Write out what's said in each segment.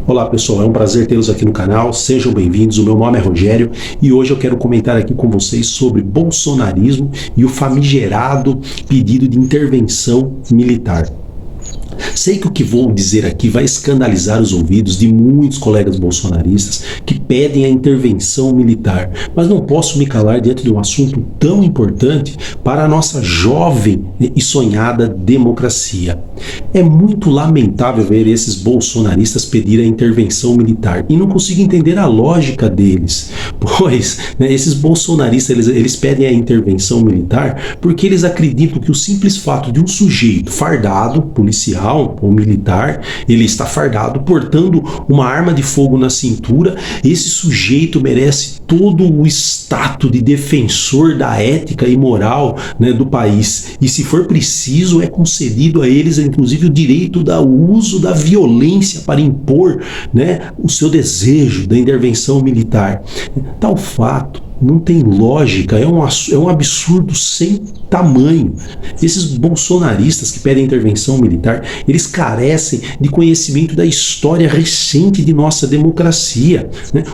Olá pessoal, é um prazer tê-los aqui no canal, sejam bem-vindos, o meu nome é Rogério e hoje eu quero comentar aqui com vocês sobre bolsonarismo e o famigerado pedido de intervenção militar. Sei que o que vou dizer aqui vai escandalizar os ouvidos de muitos colegas bolsonaristas que pedem a intervenção militar, mas não posso me calar diante de um assunto tão importante para a nossa jovem e sonhada democracia. É muito lamentável ver esses bolsonaristas pedir a intervenção militar e não consigo entender a lógica deles, pois esses bolsonaristas eles pedem a intervenção militar porque eles acreditam que o simples fato de um sujeito fardado, policial ou militar, ele está fardado, portando uma arma de fogo na cintura, esse sujeito merece todo o status de defensor da ética e moral, do país, e se for preciso é concedido a eles inclusive o direito do uso da violência para impor o seu desejo da intervenção militar. Tal fato não tem lógica, é um absurdo sem tamanho. Esses bolsonaristas que pedem intervenção militar, eles carecem de conhecimento da história recente de nossa democracia.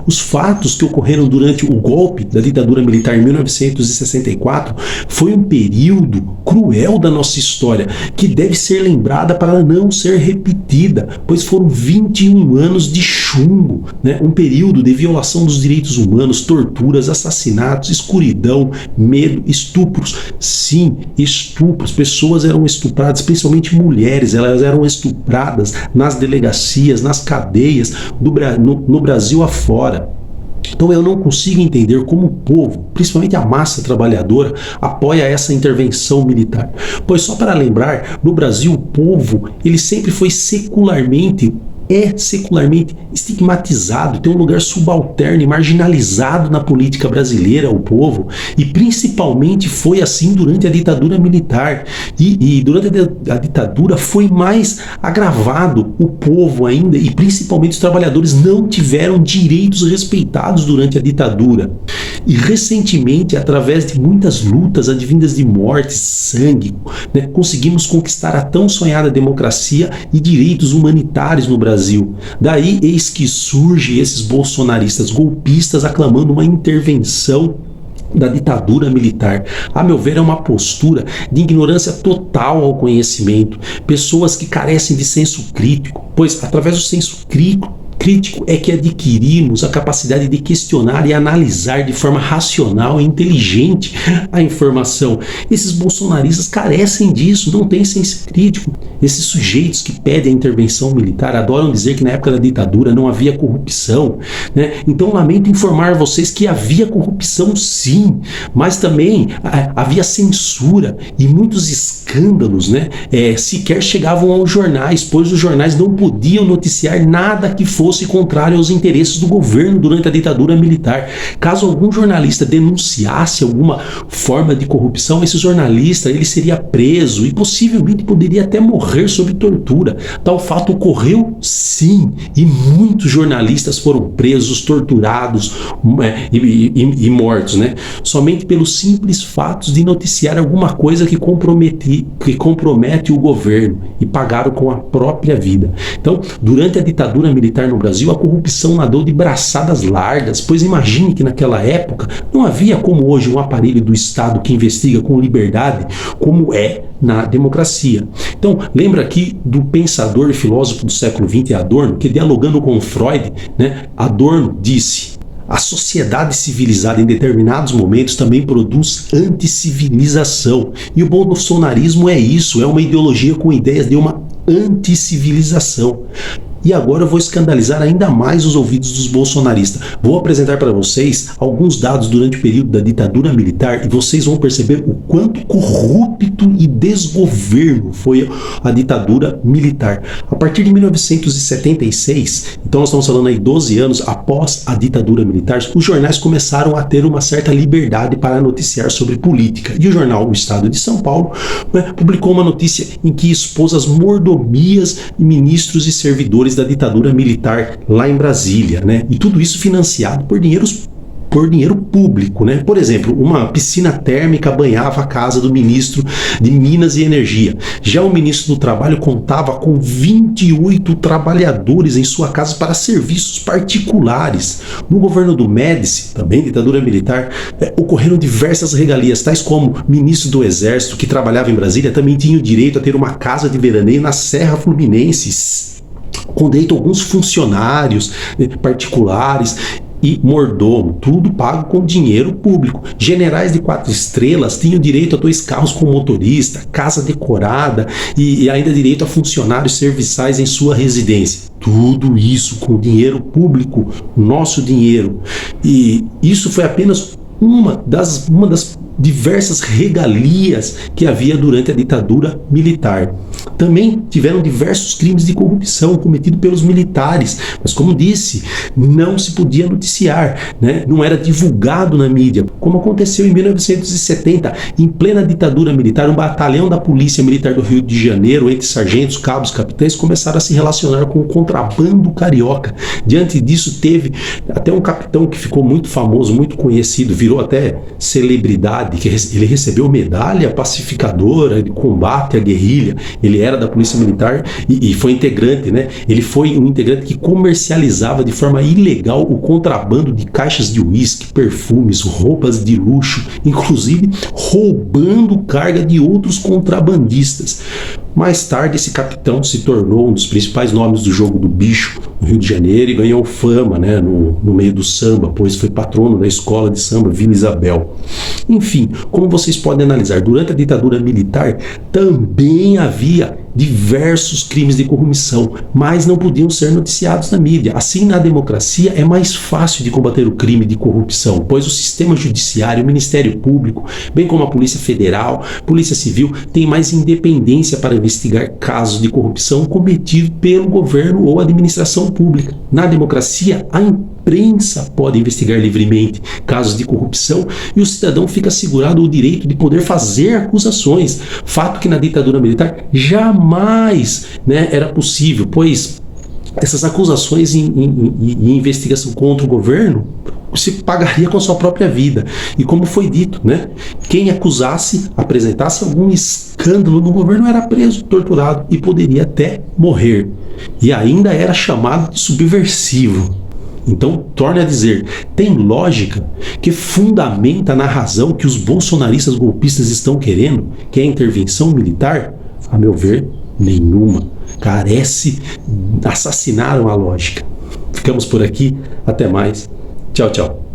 Os fatos que ocorreram durante o golpe da ditadura militar em 1964 foi um período cruel da nossa história, que deve ser lembrada para não ser repetida, pois foram 21 anos de chumbo, um período de violação dos direitos humanos, torturas, assassinatos, escuridão, medo, estupros. Sim, estupros. Pessoas eram estupradas, principalmente mulheres, elas eram estupradas nas delegacias, nas cadeias no Brasil afora. Então eu não consigo entender como o povo, principalmente a massa trabalhadora, apoia essa intervenção militar. Pois só para lembrar, no Brasil o povo, ele sempre foi secularmente estigmatizado, tem um lugar subalterno e marginalizado na política brasileira, o povo, e principalmente foi assim durante a ditadura militar, e durante a ditadura foi mais agravado, o povo ainda, e principalmente os trabalhadores não tiveram direitos respeitados durante a ditadura, e recentemente, através de muitas lutas advindas de morte, sangue, conseguimos conquistar a tão sonhada democracia e direitos humanitários no Brasil. Daí eis que surgem esses bolsonaristas golpistas aclamando uma intervenção da ditadura militar. A meu ver, é uma postura de ignorância total ao conhecimento. Pessoas que carecem de senso crítico, pois através do senso crítico é que adquirimos a capacidade de questionar e analisar de forma racional e inteligente a informação. Esses bolsonaristas carecem disso, não têm senso crítico. Esses sujeitos que pedem a intervenção militar adoram dizer que na época da ditadura não havia corrupção, Então lamento informar vocês que havia corrupção sim, mas também havia censura e muitos escândalos, sequer chegavam aos jornais, pois os jornais não podiam noticiar nada que fosse contrário aos interesses do governo durante a ditadura militar. Caso algum jornalista denunciasse alguma forma de corrupção, esse jornalista ele seria preso e possivelmente poderia até morrer sob tortura. Tal fato ocorreu sim, e muitos jornalistas foram presos, torturados e mortos, somente pelos simples fatos de noticiar alguma coisa que compromete o governo, e pagaram com a própria vida. Então, durante a ditadura militar no Brasil, a corrupção nadou de braçadas largas, pois imagine que naquela época não havia como hoje um aparelho do Estado que investiga com liberdade, como é na democracia. Então, lembra aqui do pensador e filósofo do século XX, Adorno, que dialogando com Freud, Adorno disse: a sociedade civilizada em determinados momentos também produz anticivilização. E o bolsonarismo é isso, é uma ideologia com ideias de uma anticivilização. E agora eu vou escandalizar ainda mais os ouvidos dos bolsonaristas. Vou apresentar para vocês alguns dados durante o período da ditadura militar e vocês vão perceber o quanto corrupto e desgoverno foi a ditadura militar. A partir de 1976, então nós estamos falando aí 12 anos após a ditadura militar, os jornais começaram a ter uma certa liberdade para noticiar sobre política. E o jornal O Estado de São Paulo publicou uma notícia em que expôs as mordomias de ministros e servidores da ditadura militar lá em Brasília, E tudo isso financiado por dinheiros por dinheiro público, né? Por exemplo, uma piscina térmica banhava a casa do ministro de Minas e Energia. Já o ministro do Trabalho contava com 28 trabalhadores em sua casa para serviços particulares. No governo do Médici, também ditadura militar, ocorreram diversas regalias, tais como ministro do Exército, que trabalhava em Brasília, também tinha o direito a ter uma casa de veraneio na Serra Fluminense, com direito a alguns funcionários particulares e mordomo, tudo pago com dinheiro público. Generais de 4 estrelas tinham direito a 2 carros com motorista, casa decorada e ainda direito a funcionários serviçais em sua residência. Tudo isso com dinheiro público, nosso dinheiro. E isso foi apenas uma das diversas regalias que havia durante a ditadura militar. Também tiveram diversos crimes de corrupção cometidos pelos militares, mas como disse, não se podia noticiar, né? Não era divulgado na mídia, como aconteceu em 1970, em plena ditadura militar. Um batalhão da Polícia Militar do Rio de Janeiro, entre sargentos, cabos, capitães, começaram a se relacionar com o contrabando carioca. Diante disso, teve até um capitão que ficou muito famoso, muito conhecido, virou até celebridade, que ele recebeu medalha pacificadora de combate à guerrilha. Ele era da Polícia Militar e foi integrante, né? Ele foi um integrante que comercializava de forma ilegal o contrabando de caixas de uísque, perfumes, roupas de luxo, inclusive roubando carga de outros contrabandistas. Mais tarde, esse capitão se tornou um dos principais nomes do jogo do bicho no Rio de Janeiro e ganhou fama, né, no meio do samba, pois foi patrono da escola de samba Vila Isabel. Enfim, como vocês podem analisar, durante a ditadura militar também havia diversos crimes de corrupção, mas não podiam ser noticiados na mídia. Assim, na democracia é mais fácil de combater o crime de corrupção, pois o sistema judiciário, o Ministério Público, bem como a Polícia Federal, Polícia Civil, tem mais independência para investigar casos de corrupção cometidos pelo governo ou administração pública. Na democracia, a imprensa pode investigar livremente casos de corrupção e o cidadão fica assegurado o direito de poder fazer acusações, fato que na ditadura militar jamais, né, era possível, pois essas acusações e investigação contra o governo se pagaria com a sua própria vida. E como foi dito, né, quem acusasse, apresentasse algum escândalo no governo era preso, torturado e poderia até morrer. E ainda era chamado de subversivo. Então, torne a dizer, tem lógica que fundamenta na razão que os bolsonaristas golpistas estão querendo, que é a intervenção militar? A meu ver, nenhuma. Assassinaram a lógica. Ficamos por aqui, até mais. Tchau, tchau.